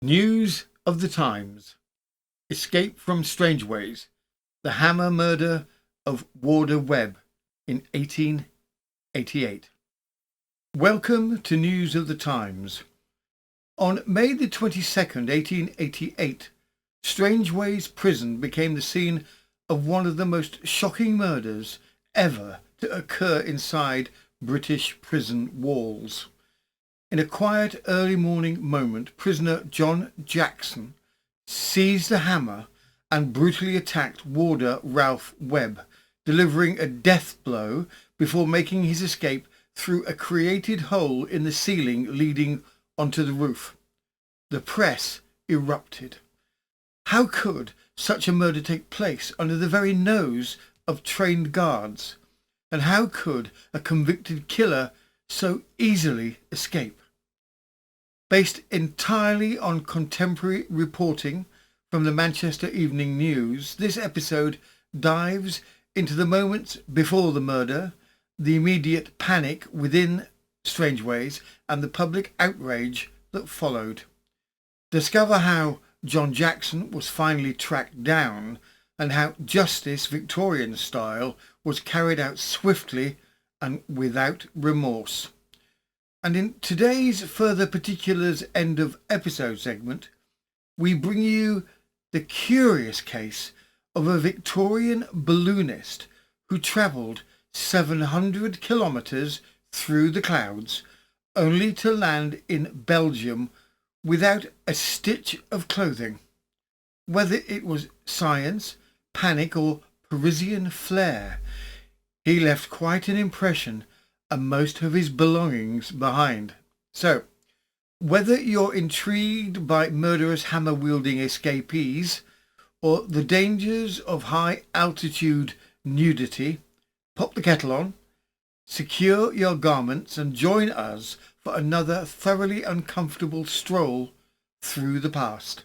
News of the times. Escape from Strangeways. The hammer murder of Warder Webb in 1888. Welcome to News of the Times. On May the 22nd, 1888, Strangeways prison became the scene of one of the most shocking murders ever to occur inside British prison walls. In a quiet early morning moment, prisoner John Jackson seized a hammer and brutally attacked Warder Ralph Webb, delivering a death blow before making his escape through a created hole in the ceiling leading onto the roof. The press erupted. How could such a murder take place under the very nose of trained guards? And how could a convicted killer so easily escape? Based entirely on contemporary reporting from the Manchester Evening News, this episode dives into the moments before the murder, the immediate panic within Strangeways, and the public outrage that followed. Discover how John Jackson was finally tracked down and how justice, Victorian style, was carried out swiftly and without remorse. And in today's further particulars end of episode segment, we bring you the curious case of a Victorian balloonist who travelled 700 kilometres through the clouds only to land in Belgium without a stitch of clothing. Whether it was science, panic or Parisian flair, he left quite an impression and most of his belongings behind. So, whether you're intrigued by murderous hammer-wielding escapees or the dangers of high-altitude nudity, pop the kettle on, secure your garments and join us for another thoroughly uncomfortable stroll through the past.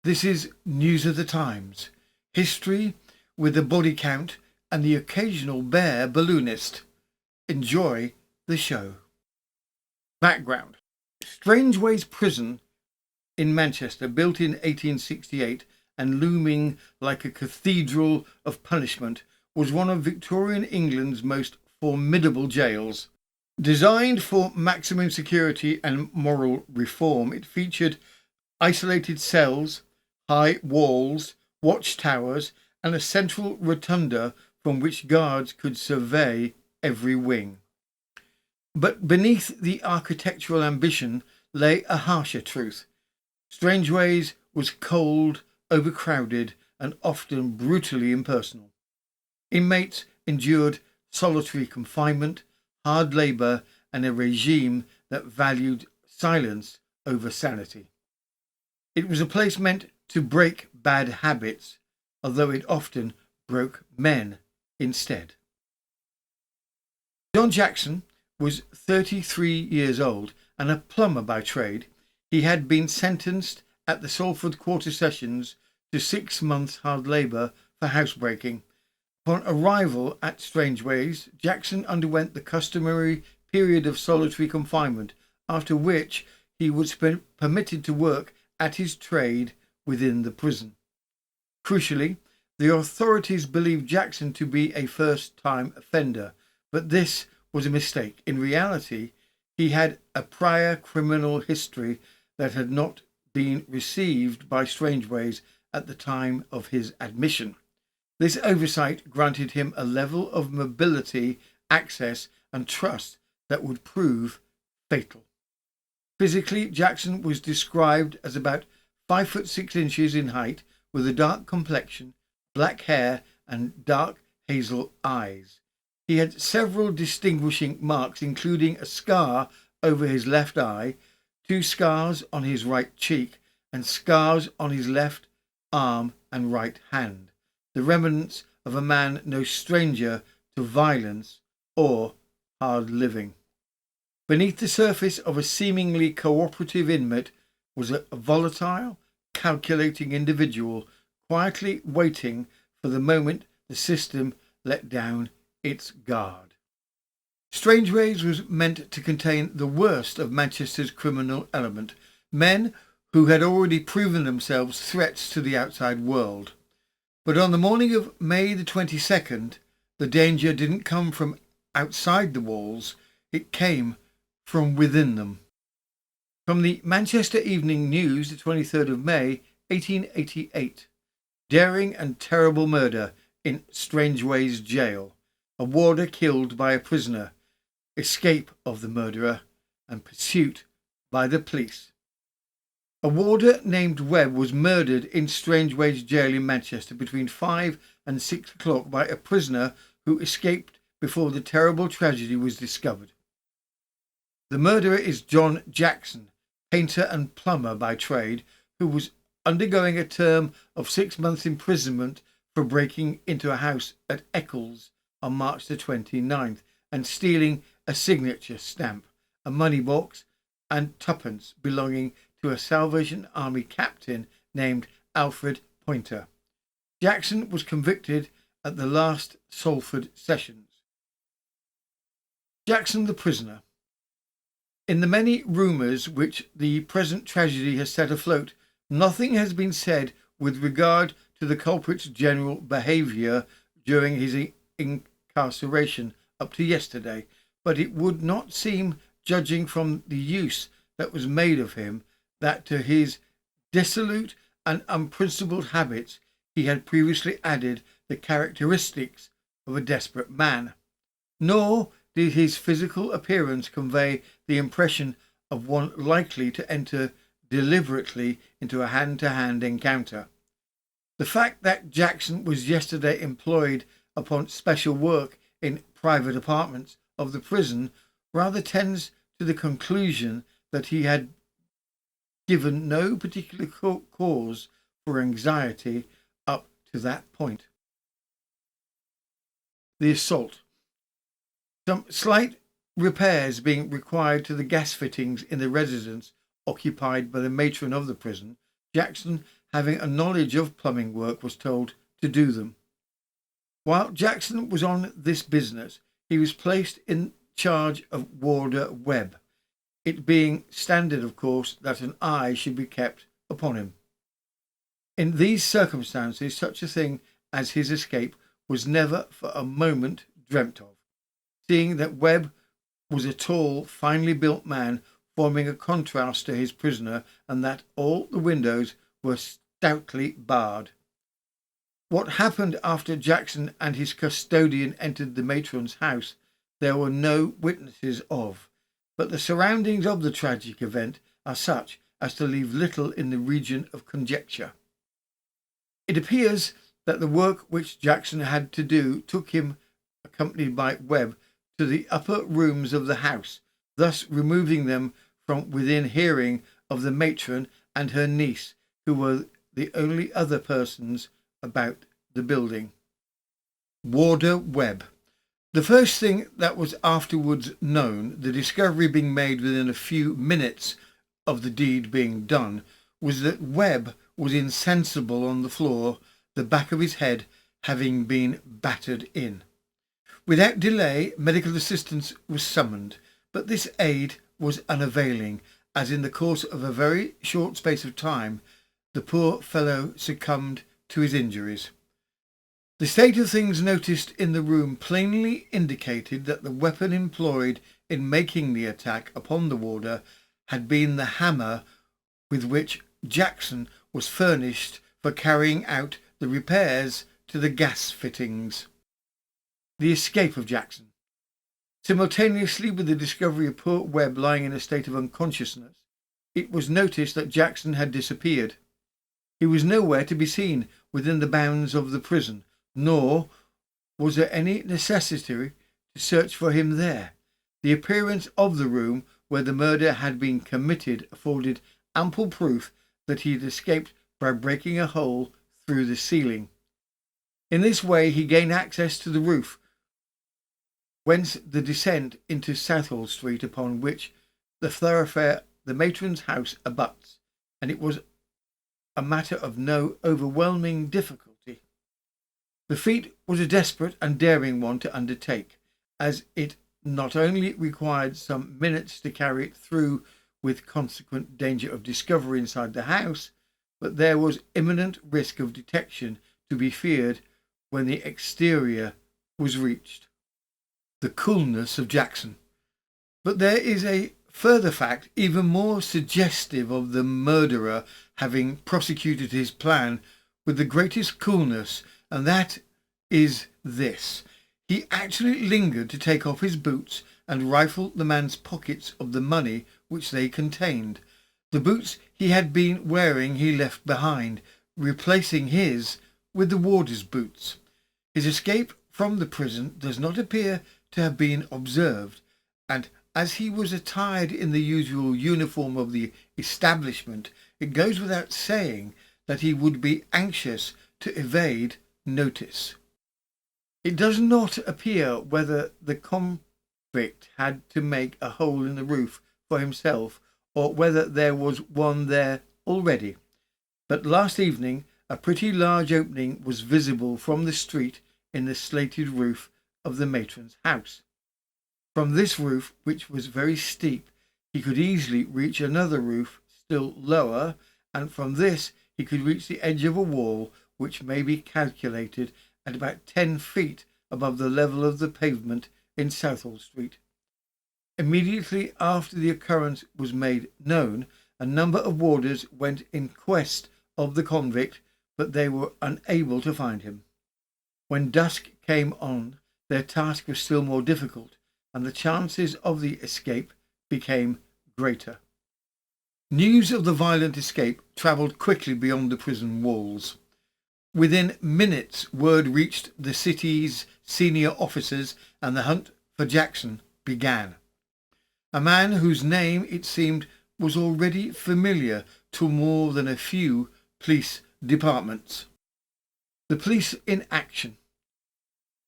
This is News of the Times, history with a body count and the occasional bare balloonist. Enjoy the show. Background. Strangeways Prison in Manchester, built in 1868 and looming like a cathedral of punishment, was one of Victorian England's most formidable jails. Designed for maximum security and moral reform, it featured isolated cells, high walls, watchtowers, and a central rotunda from which guards could survey every wing. But beneath the architectural ambition lay a harsher truth. Strangeways was cold, overcrowded, and often brutally impersonal. Inmates endured solitary confinement, hard labour, and a regime that valued silence over sanity. It was a place meant to break bad habits, although it often broke men instead. John Jackson was 33 years old and a plumber by trade. He had been sentenced at the Salford Quarter Sessions to 6 months hard labour for housebreaking. Upon arrival at Strangeways, Jackson underwent the customary period of solitary confinement, after which he was permitted to work at his trade within the prison. Crucially, the authorities believed Jackson to be a first-time offender, but this was a mistake. In reality, he had a prior criminal history that had not been received by Strangeways at the time of his admission. This oversight granted him a level of mobility, access, and trust that would prove fatal. Physically, Jackson was described as about 5'6" in height, with a dark complexion, black hair, and dark hazel eyes. He had several distinguishing marks, including a scar over his left eye, 2 scars on his right cheek, and scars on his left arm and right hand, the remnants of a man no stranger to violence or hard living. Beneath the surface of a seemingly cooperative inmate was a volatile, calculating individual, quietly waiting for the moment the system let down its guard. Strangeways was meant to contain the worst of Manchester's criminal element, men who had already proven themselves threats to the outside world. But on the morning of May the 22nd, the danger didn't come from outside the walls, it came from within them. From the Manchester Evening News, the 23rd of May, 1888. Daring and terrible murder in Strangeways jail. A warder killed by a prisoner. Escape of the murderer and pursuit by the police. A warder named Webb was murdered in Strangeways jail in Manchester between 5 and 6 o'clock by a prisoner who escaped before the terrible tragedy was discovered. The murderer is John Jackson, painter and plumber by trade, who was undergoing a term of 6 months imprisonment for breaking into a house at Eccles on March the 29th and stealing a signature stamp, a money box and twopence belonging to a Salvation Army captain named Alfred Pointer. Jackson was convicted at the last Salford sessions. Jackson the prisoner. In the many rumours which the present tragedy has set afloat, nothing has been said with regard to the culprit's general behaviour during his incarceration up to yesterday, but it would not seem, judging from the use that was made of him, that to his dissolute and unprincipled habits he had previously added the characteristics of a desperate man. Nor did his physical appearance convey the impression of one likely to enter deliberately into a hand-to-hand encounter. The fact that Jackson was yesterday employed upon special work in private apartments of the prison rather tends to the conclusion that he had given no particular cause for anxiety up to that point. The assault. Some slight repairs being required to the gas fittings in the residence occupied by the matron of the prison, Jackson, having a knowledge of plumbing work, was told to do them. While Jackson was on this business, he was placed in charge of Warder Webb, it being standard, of course, that an eye should be kept upon him. In these circumstances, such a thing as his escape was never for a moment dreamt of, seeing that Webb was a tall, finely built man, forming a contrast to his prisoner, and that all the windows were stoutly barred. What happened after Jackson and his custodian entered the matron's house there were no witnesses of, but the surroundings of the tragic event are such as to leave little in the region of conjecture. It appears that the work which Jackson had to do took him, accompanied by Webb, to the upper rooms of the house, thus removing them from within hearing of the matron and her niece, who were the only other persons about the building. Warder Webb. The first thing that was afterwards known, the discovery being made within a few minutes of the deed being done, was that Webb was insensible on the floor, the back of his head having been battered in. Without delay, medical assistance was summoned, but this aid was unavailing, as in the course of a very short space of time the poor fellow succumbed to his injuries. The state of things noticed in the room plainly indicated that the weapon employed in making the attack upon the warder had been the hammer with which Jackson was furnished for carrying out the repairs to the gas fittings. The escape of Jackson. Simultaneously with the discovery of poor Webb lying in a state of unconsciousness, it was noticed that Jackson had disappeared. He was nowhere to be seen within the bounds of the prison, nor was there any necessity to search for him there. The appearance of the room where the murder had been committed afforded ample proof that he had escaped by breaking a hole through the ceiling. In this way he gained access to the roof, whence the descent into Southall Street, upon which the thoroughfare the matron's house abuts, and it was a matter of no overwhelming difficulty. The feat was a desperate and daring one to undertake, as it not only required some minutes to carry it through with consequent danger of discovery inside the house, but there was imminent risk of detection to be feared when the exterior was reached. The coolness of Jackson. But there is a further fact even more suggestive of the murderer having prosecuted his plan with the greatest coolness, and that is this. He actually lingered to take off his boots and rifle the man's pockets of the money which they contained. The boots he had been wearing he left behind, replacing his with the warder's boots. His escape from the prison does not appear to have been observed, and as he was attired in the usual uniform of the establishment, it goes without saying that he would be anxious to evade notice. It does not appear whether the convict had to make a hole in the roof for himself or whether there was one there already, but last evening a pretty large opening was visible from the street in the slated roof of the matron's house. From this roof, which was very steep, he could easily reach another roof still lower, and from this he could reach the edge of a wall which may be calculated at about 10 feet above the level of the pavement in Southall Street. Immediately after the occurrence was made known, a number of warders went in quest of the convict, but they were unable to find him. When dusk came on, their task was still more difficult, and the chances of the escape became greater. News of the violent escape travelled quickly beyond the prison walls. Within minutes, word reached the city's senior officers, and the hunt for Jackson began. A man whose name, it seemed, was already familiar to more than a few police departments. The police in action.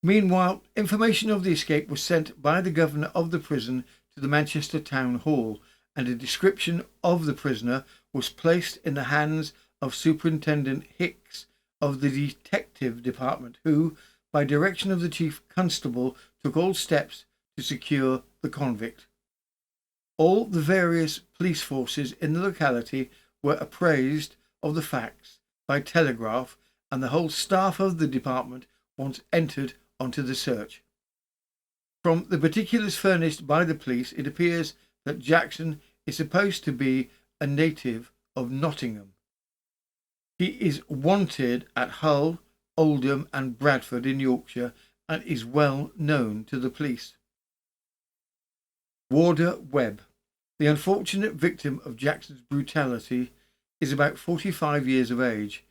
Meanwhile, information of the escape was sent by the governor of the prison to the Manchester Town Hall, and a description of the prisoner was placed in the hands of Superintendent Hicks of the Detective Department, who, by direction of the Chief Constable, took all steps to secure the convict. All the various police forces in the locality were appraised of the facts by telegraph, and the whole staff of the department once entered onto the search. From the particulars furnished by the police, it appears that Jackson is supposed to be a native of Nottingham. He is wanted at Hull, Oldham and Bradford in Yorkshire, and is well known to the police. Warder Webb. The unfortunate victim of Jackson's brutality is about 45 years of age.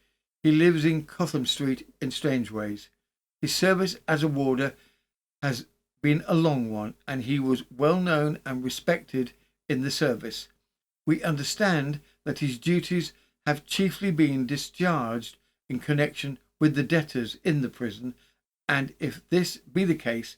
He lives in Cotham Street in Strangeways. His service as a warder has been a long one, and he was well known and respected in the service. We understand that his duties have chiefly been discharged in connection with the debtors in the prison, and if this be the case,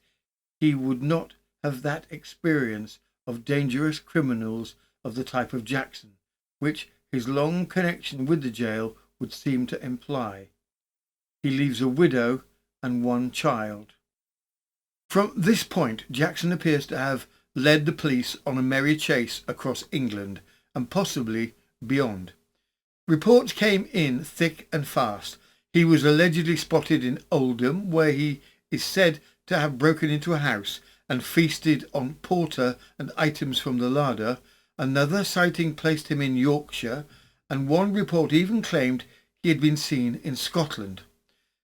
he would not have that experience of dangerous criminals of the type of Jackson, which his long connection with the jail would seem to imply. He leaves a widow and one child. From this point, Jackson appears to have led the police on a merry chase across England and possibly beyond. Reports came in thick and fast. He was allegedly spotted in Oldham, where he is said to have broken into a house and feasted on porter and items from the larder. Another sighting placed him in Yorkshire, and one report even claimed he had been seen in Scotland.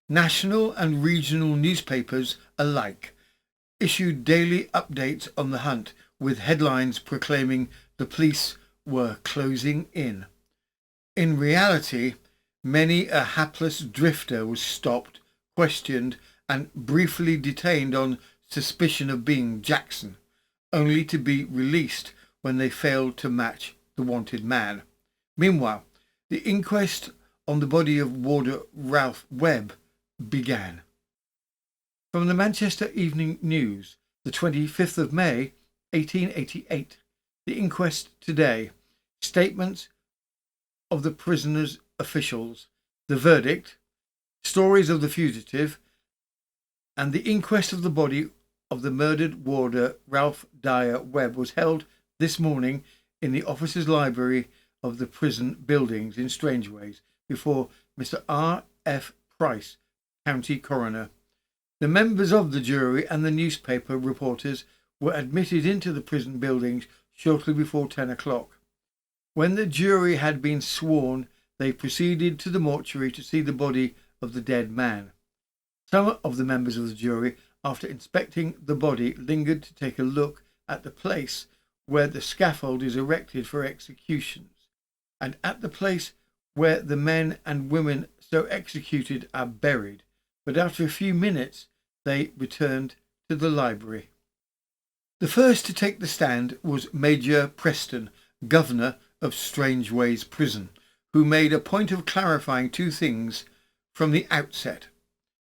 National and regional newspapers alike issued daily updates on the hunt, with headlines proclaiming the police were closing in. In reality, many a hapless drifter was stopped, questioned, and briefly detained on suspicion of being Jackson, only to be released when they failed to match the wanted man. Meanwhile, the inquest on the body of Warder Ralph Webb began. From the Manchester Evening News, the 25th of May, 1888. The inquest today. Statements of the prisoner's officials. The verdict. Stories of the fugitive. And the inquest of the body of the murdered warder Ralph Dyer Webb was held this morning in the officers' library of the prison buildings in Strangeways before Mr. R. F. Price, County Coroner. The members of the jury and the newspaper reporters were admitted into the prison buildings shortly before 10 o'clock. When the jury had been sworn, they proceeded to the mortuary to see the body of the dead man. Some of the members of the jury, after inspecting the body, lingered to take a look at the place where the scaffold is erected for executions, and at the place where the men and women so executed are buried, but after a few minutes they returned to the library. The first to take the stand was Major Preston, Governor of Strangeways Prison, who made a point of clarifying two things from the outset.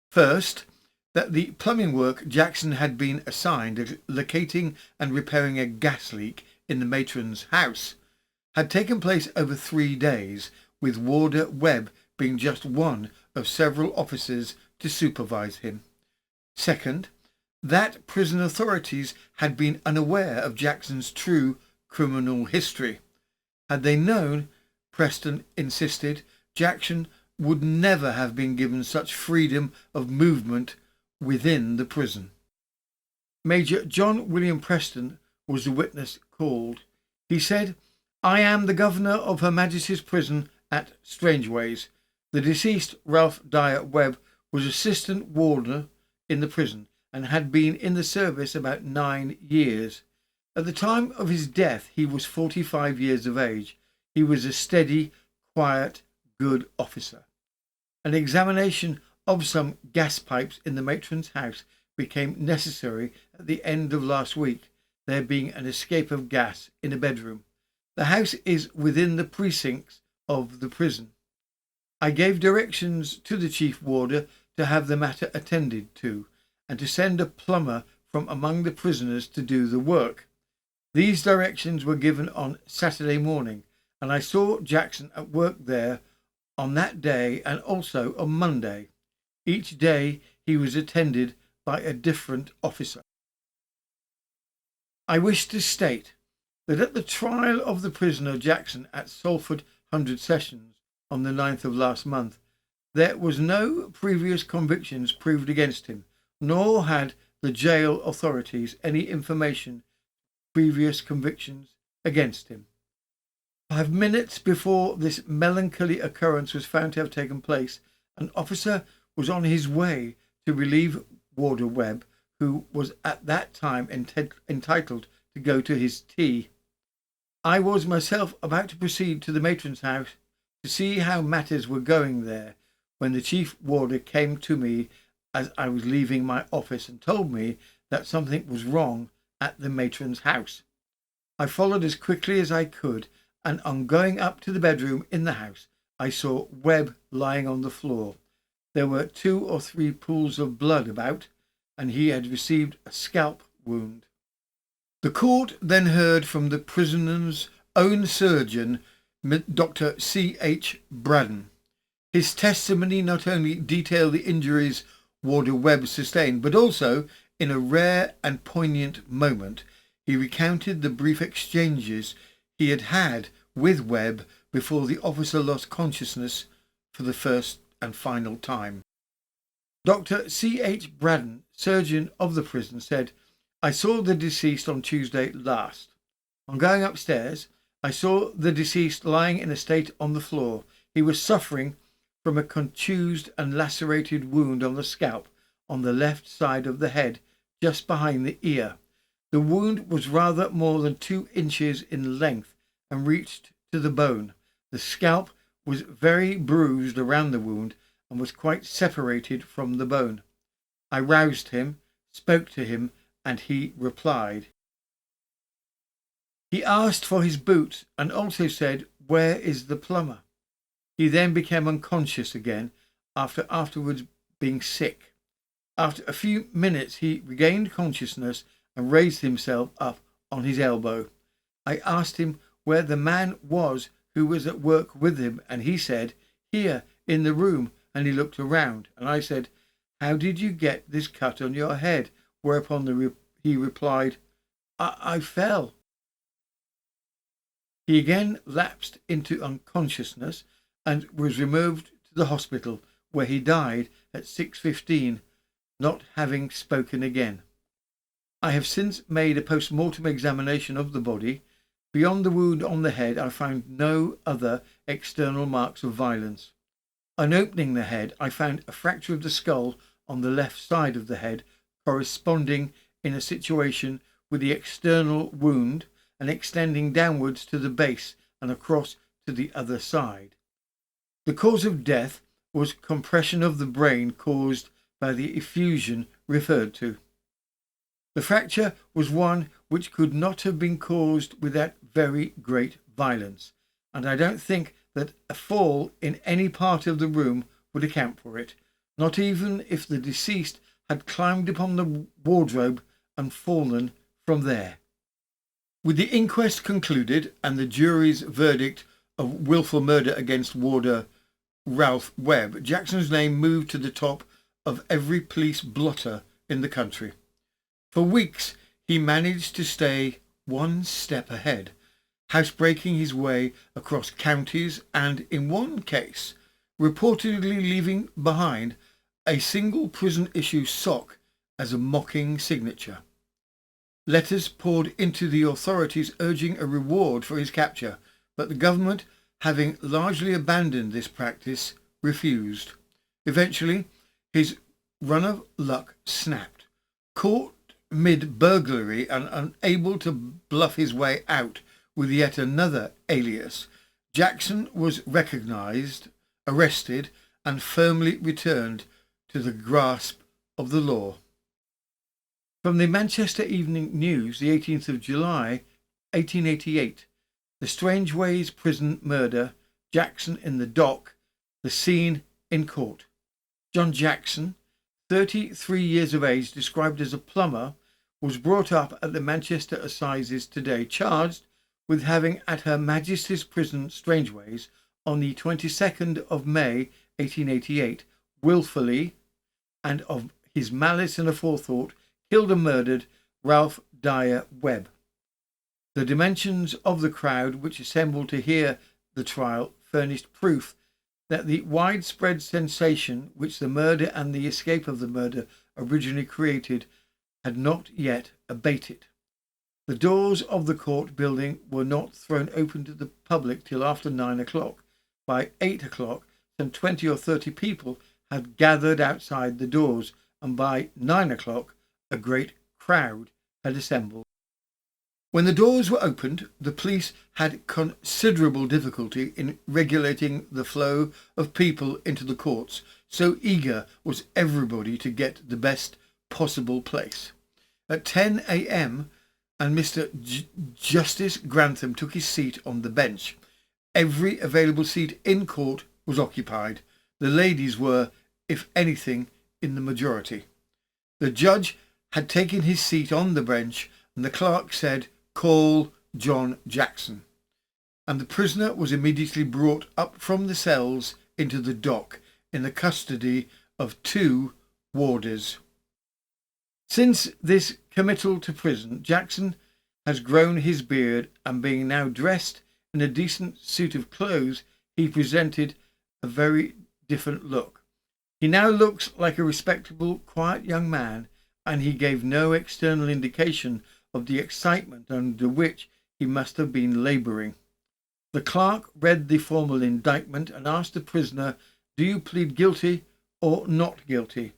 First, that the plumbing work Jackson had been assigned, locating and repairing a gas leak in the matron's house, had taken place over 3 days, with Warder Webb being just one of several officers to supervise him. Second, that prison authorities had been unaware of Jackson's true criminal history. Had they known, Preston insisted, Jackson would never have been given such freedom of movement within the prison. Major John William Preston was the witness called. He said, "I am the governor of Her Majesty's prison at Strangeways. The deceased Ralph Webb was assistant warder in the prison and had been in the service about 9 years. At the time of his death he was 45 years of age. He was a steady, quiet, good officer. An examination of some gas pipes in the matron's house became necessary at the end of last week, there being an escape of gas in a bedroom. The house is within the precincts of the prison. I gave directions to the chief warder to have the matter attended to, and to send a plumber from among the prisoners to do the work. These directions were given on Saturday morning, and I saw Jackson at work there on that day and also on Monday. Each day he was attended by a different officer. I wish to state that at the trial of the prisoner Jackson at Salford 100 Sessions on the 9th of last month, there was no previous convictions proved against him, nor had the jail authorities any information of previous convictions against him. 5 minutes before this melancholy occurrence was found to have taken place, an officer was on his way to relieve Warder Webb, who was at that time entitled to go to his tea. I was myself about to proceed to the matron's house to see how matters were going there, when the chief warder came to me as I was leaving my office and told me that something was wrong at the matron's house. I followed as quickly as I could, and on going up to the bedroom in the house, I saw Webb lying on the floor. There were 2 or 3 pools of blood about, and he had received a scalp wound. The court then heard from the prisoner's own surgeon, Dr. C. H. Braddon. His testimony not only detailed the injuries Warder Webb sustained, but also, in a rare and poignant moment, he recounted the brief exchanges he had had with Webb before the officer lost consciousness for the first and final time. Dr. C. H. Braddon, surgeon of the prison, said, "I saw the deceased on Tuesday last. On going upstairs, I saw the deceased lying in a state on the floor. He was suffering from a contused and lacerated wound on the scalp on the left side of the head, just behind the ear. The wound was rather more than 2 inches in length and reached to the bone. The scalp was very bruised around the wound and was quite separated from the bone. I roused him, spoke to him, and he replied. He asked for his boots and also said, 'Where is the plumber?' He then became unconscious again afterwards being sick. After a few minutes he regained consciousness and raised himself up on his elbow. I asked him where the man was who was at work with him, and he said, 'Here, in the room,' and he looked around, and I said, 'How did you get this cut on your head?' Whereupon he replied, I fell." He again lapsed into unconsciousness and was removed to the hospital, where he died at 6:15, not having spoken again. I have since made a post-mortem examination of the body. Beyond the wound on the head, I found no other external marks of violence. On opening the head, I found a fracture of the skull on the left side of the head, corresponding in a situation with the external wound and extending downwards to the base and across to the other side. The cause of death was compression of the brain caused by the effusion referred to. The fracture was one which could not have been caused without very great violence, and I don't think that a fall in any part of the room would account for it, not even if the deceased had climbed upon the wardrobe and fallen from there. With the inquest concluded and the jury's verdict of wilful murder against Warder Ralph Webb, Jackson's name moved to the top of every police blotter in the country. For weeks he managed to stay one step ahead, housebreaking his way across counties and, in one case, reportedly leaving behind a single prison-issue sock as a mocking signature. Letters poured into the authorities urging a reward for his capture, but the government, having largely abandoned this practice, refused. Eventually, his run of luck snapped. Caught mid-burglary and unable to bluff his way out with yet another alias, Jackson was recognised, arrested, and firmly returned to the grasp of the law. From the Manchester Evening News, the 18th of July, 1888, the Strangeways prison murder, Jackson in the dock, the scene in court. John Jackson, 33 years of age, described as a plumber, was brought up at the Manchester Assizes today, charged with having at Her Majesty's Prison Strangeways on the 22nd of May 1888 wilfully and of his malice and aforethought killed and murdered Ralph Webb. The dimensions of the crowd which assembled to hear the trial furnished proof that the widespread sensation which the murder and the escape of the murder originally created had not yet abated. The doors of the court building were not thrown open to the public till after 9 o'clock. By 8 o'clock, some 20 or 30 people had gathered outside the doors, and by 9 o'clock, a great crowd had assembled. When the doors were opened, the police had considerable difficulty in regulating the flow of people into the courts, so eager was everybody to get the best possible place. At 10 a.m. and Mr. Justice Grantham took his seat on the bench. Every available seat in court was occupied. The ladies were, if anything, in the majority. The judge had taken his seat on the bench, and the clerk said, "Call John Jackson." And the prisoner was immediately brought up from the cells into the dock in the custody of 2 warders. Since this committal to prison, Jackson has grown his beard, and being now dressed in a decent suit of clothes, he presented a very different look. He now looks like a respectable, quiet young man, and he gave no external indication of the excitement under which he must have been labouring. The clerk read the formal indictment and asked the prisoner, "Do you plead guilty or not guilty?"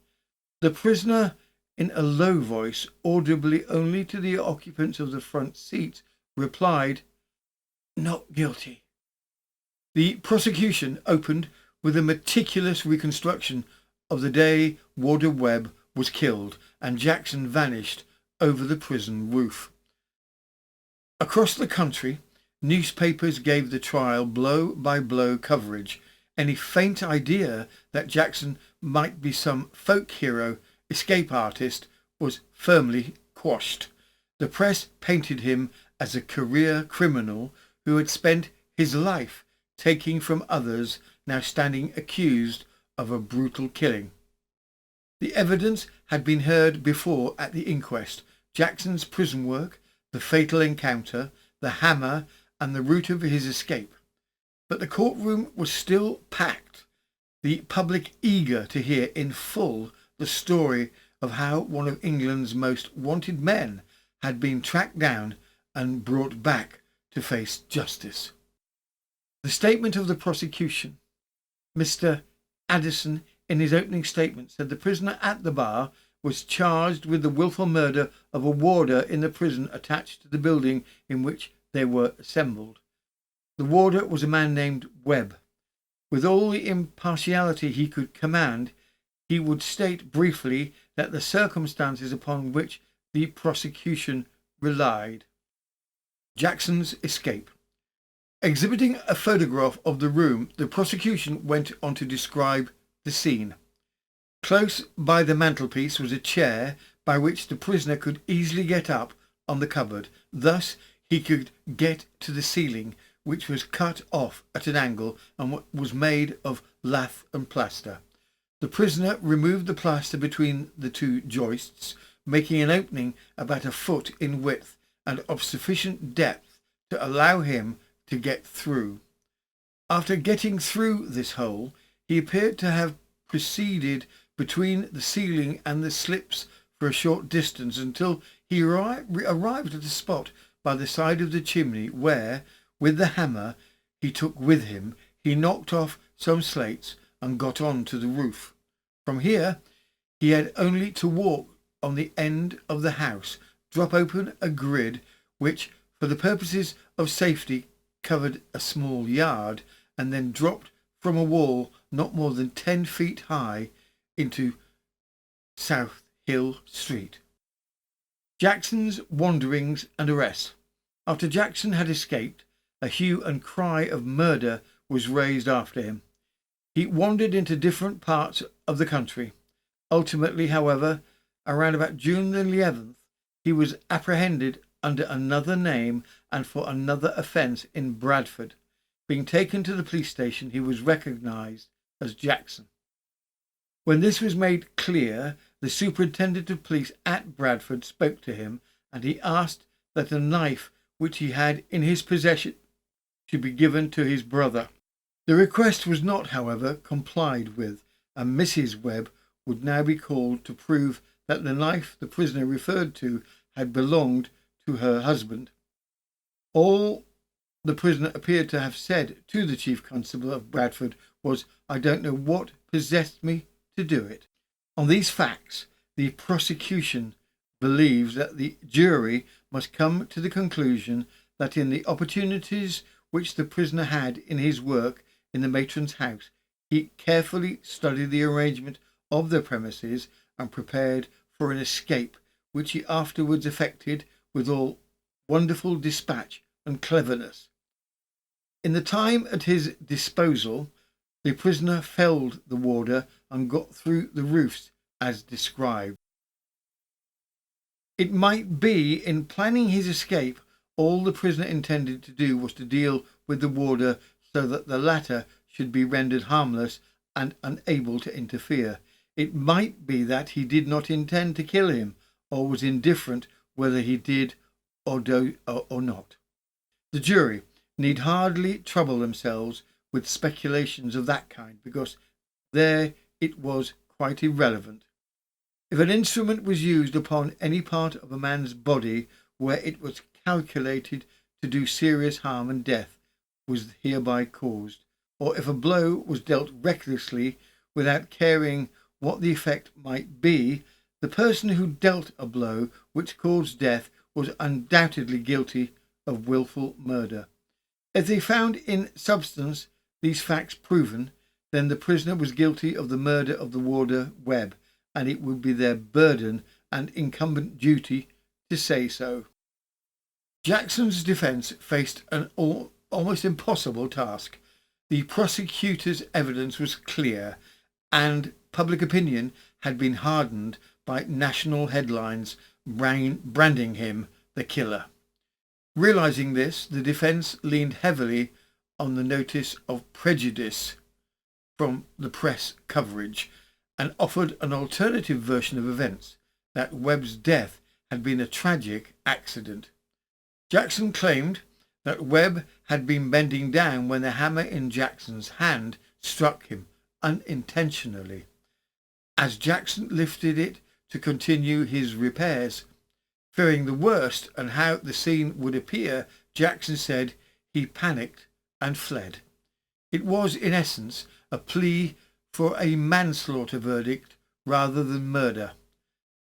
The prisoner, in a low voice, audibly only to the occupants of the front seats, replied, "Not guilty." The prosecution opened with a meticulous reconstruction of the day Warder Webb was killed and Jackson vanished over the prison roof. Across the country, newspapers gave the trial blow-by-blow coverage. Any faint idea that Jackson might be some folk hero, escape artist, was firmly quashed. The press painted him as a career criminal who had spent his life taking from others, now standing accused of a brutal killing. The evidence had been heard before at the inquest: Jackson's prison work, the fatal encounter, the hammer and the route of his escape. But the courtroom was still packed, the public eager to hear in full the story of how one of England's most wanted men had been tracked down and brought back to face justice. The statement of the prosecution. Mr. Addison, in his opening statement, said the prisoner at the bar was charged with the wilful murder of a warder in the prison attached to the building in which they were assembled. The warder was a man named Webb. With all the impartiality he could command, he would state briefly that the circumstances upon which the prosecution relied. Jackson's escape. Exhibiting a photograph of the room, the prosecution went on to describe the scene. Close by the mantelpiece was a chair by which the prisoner could easily get up on the cupboard. Thus he could get to the ceiling, which was cut off at an angle and was made of lath and plaster. The prisoner removed the plaster between the two joists, making an opening about a foot in width and of sufficient depth to allow him to get through. After getting through this hole, he appeared to have proceeded between the ceiling and the slips for a short distance until he arrived at a spot by the side of the chimney where, with the hammer he took with him, he knocked off some slates and got on to the roof. From here he had only to walk on the end of the house, drop open a grid which, for the purposes of safety, covered a small yard, and then dropped from a wall not more than 10 feet high into South Hill Street. Jackson's wanderings and arrests. After Jackson had escaped, a hue and cry of murder was raised after him. He wandered into different parts of the country. Ultimately, however, around about June the 11th, he was apprehended under another name and for another offence in Bradford. Being taken to the police station, he was recognised as Jackson. When this was made clear, the superintendent of police at Bradford spoke to him, and he asked that a knife which he had in his possession should be given to his brother. The request was not, however, complied with, and Mrs. Webb would now be called to prove that the knife the prisoner referred to had belonged to her husband. All the prisoner appeared to have said to the chief constable of Bradford was, "I don't know what possessed me to do it." On these facts, the prosecution believes that the jury must come to the conclusion that in the opportunities which the prisoner had in his work in the matron's house, he carefully studied the arrangement of the premises and prepared for an escape, which he afterwards effected with all wonderful dispatch and cleverness. In the time at his disposal, the prisoner felled the warder and got through the roofs as described. It might be in planning his escape, all the prisoner intended to do was to deal with the warder so that the latter should be rendered harmless and unable to interfere. It might be that he did not intend to kill him, or was indifferent whether he did or not. The jury need hardly trouble themselves with speculations of that kind, because there it was quite irrelevant. If an instrument was used upon any part of a man's body where it was calculated to do serious harm, and death was hereby caused, or if a blow was dealt recklessly without caring what the effect might be, the person who dealt a blow which caused death was undoubtedly guilty of wilful murder. If they found in substance these facts proven, then the prisoner was guilty of the murder of the warder Webb, and it would be their burden and incumbent duty to say so. Jackson's defence faced an almost impossible task. The prosecutor's evidence was clear, and public opinion had been hardened by national headlines branding him the killer. Realising this, the defence leaned heavily on the notice of prejudice from the press coverage and offered an alternative version of events, that Webb's death had been a tragic accident. Jackson claimed that Webb had been bending down when the hammer in Jackson's hand struck him unintentionally. As Jackson lifted it to continue his repairs, fearing the worst and how the scene would appear, Jackson said he panicked and fled. It was, in essence, a plea for a manslaughter verdict rather than murder.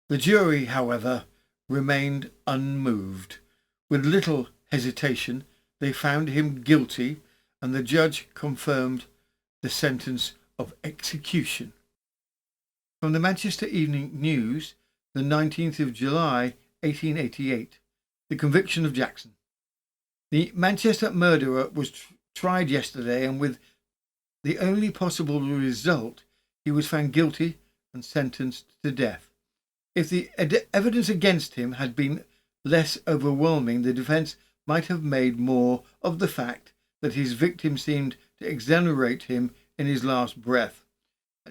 The jury, however, remained unmoved. With little hesitation, they found him guilty, and the judge confirmed the sentence of execution. From the Manchester Evening News, the 19th of July, 1888, the conviction of Jackson. The Manchester murderer was tried yesterday, and with the only possible result, he was found guilty and sentenced to death. If the evidence against him had been less overwhelming, the defence might have made more of the fact that his victim seemed to exonerate him in his last breath.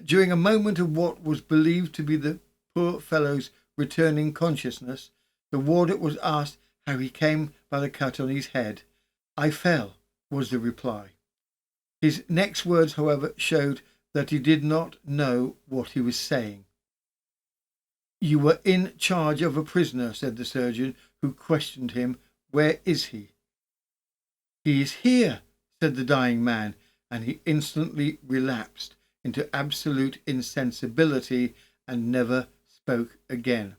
During a moment of what was believed to be the poor fellow's returning consciousness, the warder was asked how he came by the cut on his head. "I fell," was the reply. His next words, however, showed that he did not know what he was saying. "You were in charge of a prisoner," said the surgeon, who questioned him. "Where is he?" "He is here," said the dying man, and he instantly relapsed into absolute insensibility and never spoke again.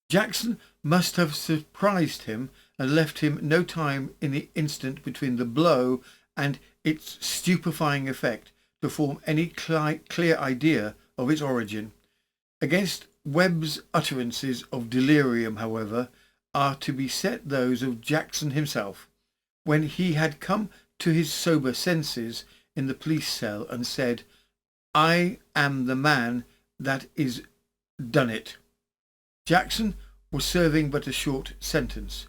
Jackson must have surprised him and left him no time in the instant between the blow and its stupefying effect to form any clear idea of its origin. Against Webb's utterances of delirium, however, are to be set those of Jackson himself, when he had come to his sober senses in the police cell and said, "I am the man that is done it." Jackson was serving but a short sentence.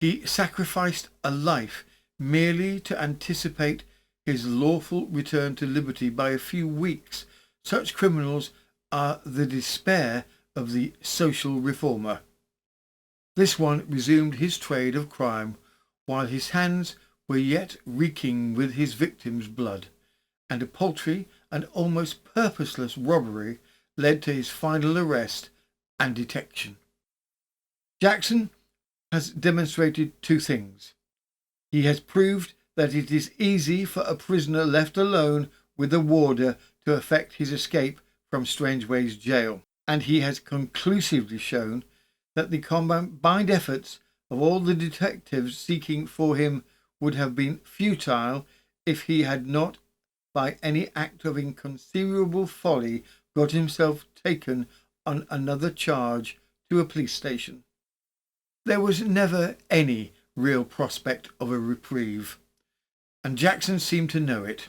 He sacrificed a life merely to anticipate his lawful return to liberty by a few weeks. Such criminals are the despair of the social reformer. This one resumed his trade of crime while his hands were yet reeking with his victim's blood, and a paltry and almost purposeless robbery led to his final arrest and detection. Jackson has demonstrated two things. He has proved that it is easy for a prisoner left alone with a warder to effect his escape from Strangeways jail, and he has conclusively shown that the combined efforts of all the detectives seeking for him would have been futile if he had not, by any act of inconceivable folly, got himself taken on another charge to a police station. There was never any real prospect of a reprieve, and Jackson seemed to know it.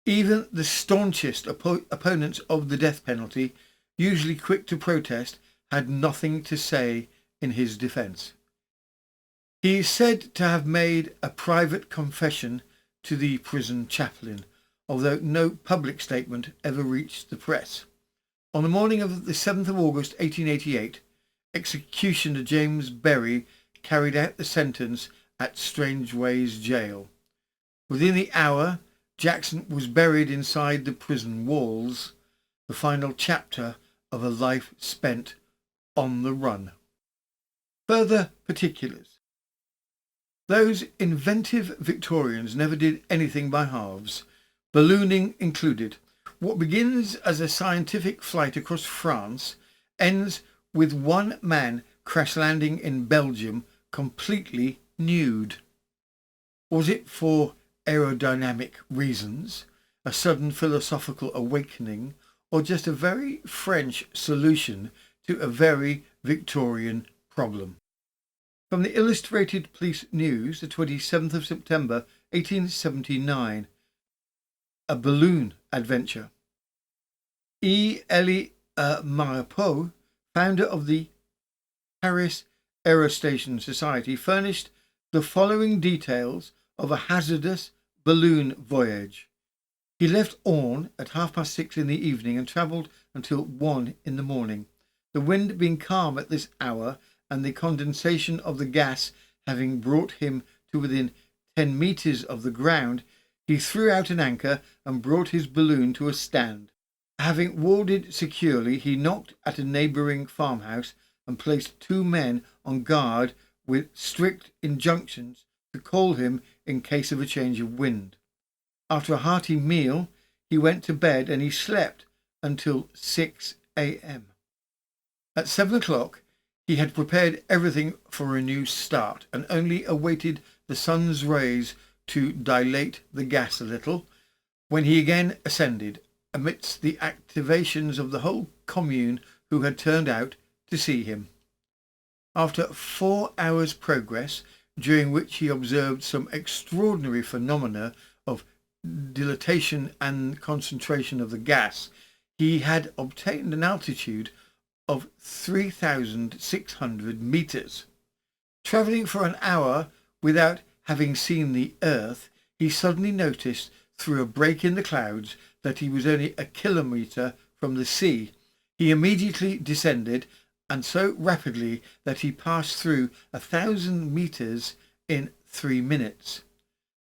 Even the staunchest opponents of the death penalty, usually quick to protest, had nothing to say in his defence. He is said to have made a private confession to the prison chaplain, although no public statement ever reached the press. On the morning of the 7th of August 1888, executioner James Berry carried out the sentence at Strangeways jail. Within the hour, Jackson was buried inside the prison walls, the final chapter of a life spent on the run. Further particulars. Those inventive Victorians never did anything by halves, ballooning included. What begins as a scientific flight across France ends with one man crash landing in Belgium completely nude. Was it for aerodynamic reasons, a sudden philosophical awakening, or just a very French solution to a very Victorian problem? From the Illustrated Police News, the 27th of September 1879, a balloon adventure. Elie Marapeau, founder of the Paris Aerostation Society, furnished the following details of a hazardous balloon voyage. He left Orne at 6:30 in the evening and travelled until 1 in the morning. The wind being calm at this hour and the condensation of the gas having brought him to within 10 metres of the ground, he threw out an anchor and brought his balloon to a stand. Having warded securely, he knocked at a neighbouring farmhouse and placed 2 men on guard with strict injunctions to call him in case of a change of wind. After a hearty meal, he went to bed and he slept until 6 a.m. At 7 o'clock, he had prepared everything for a new start and only awaited the sun's rays to dilate the gas a little, when he again ascended, amidst the activations of the whole commune who had turned out to see him. After 4 hours' progress, during which he observed some extraordinary phenomena of dilatation and concentration of the gas, he had obtained an altitude of 3,600 metres. Travelling for an hour without having seen the earth, he suddenly noticed through a break in the clouds that he was only a kilometre from the sea. He immediately descended, and so rapidly that he passed through 1,000 metres in 3 minutes.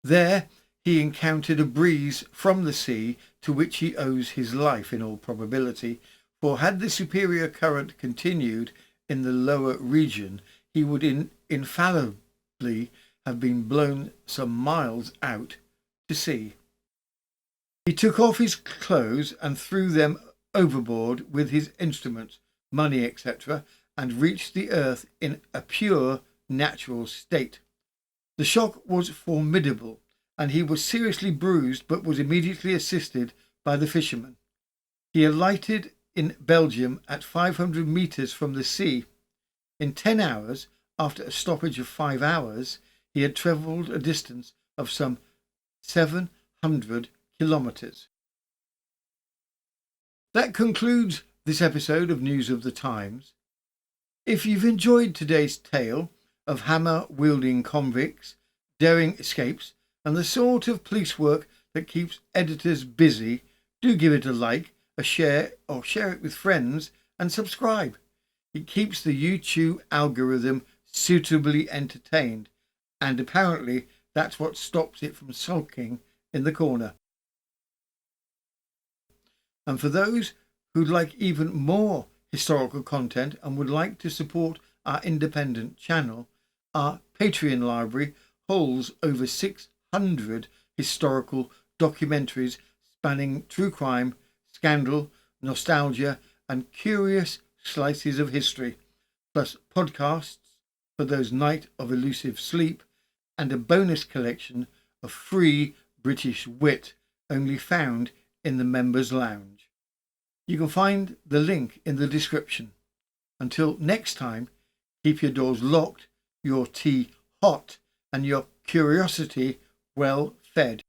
There he encountered a breeze from the sea, to which he owes his life in all probability, for had the superior current continued in the lower region, he would infallibly have been blown some miles out to sea. He took off his clothes and threw them overboard with his instruments, money, etc., and reached the earth in a pure natural state. The shock was formidable, and he was seriously bruised, but was immediately assisted by the fishermen. He alighted in Belgium at 500 metres from the sea. In 10 hours, after a stoppage of 5 hours, he had travelled a distance of some 700 kilometres. That concludes this episode of News of the Times. If you've enjoyed today's tale of hammer-wielding convicts, daring escapes, and the sort of police work that keeps editors busy, do give it a like, a share, or share it with friends, and subscribe. It keeps the YouTube algorithm suitably entertained, and apparently that's what stops it from sulking in the corner. And for those who'd like even more historical content and would like to support our independent channel, our Patreon library holds over 600 historical documentaries spanning true crime, scandal, nostalgia, and curious slices of history, plus podcasts for those night of elusive sleep, and a bonus collection of free British wit only found in the members' lounge. You can find the link in the description. Until next time, keep your doors locked, your tea hot, and your curiosity well fed.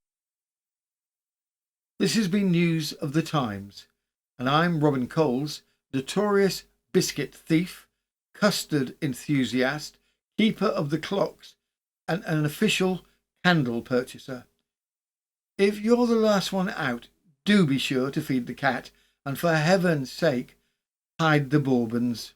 This has been News of the Times, and I'm Robin Coles, notorious biscuit thief, custard enthusiast, keeper of the clocks, and an official candle purchaser. If you're the last one out, do be sure to feed the cat, and for heaven's sake, hide the bourbons.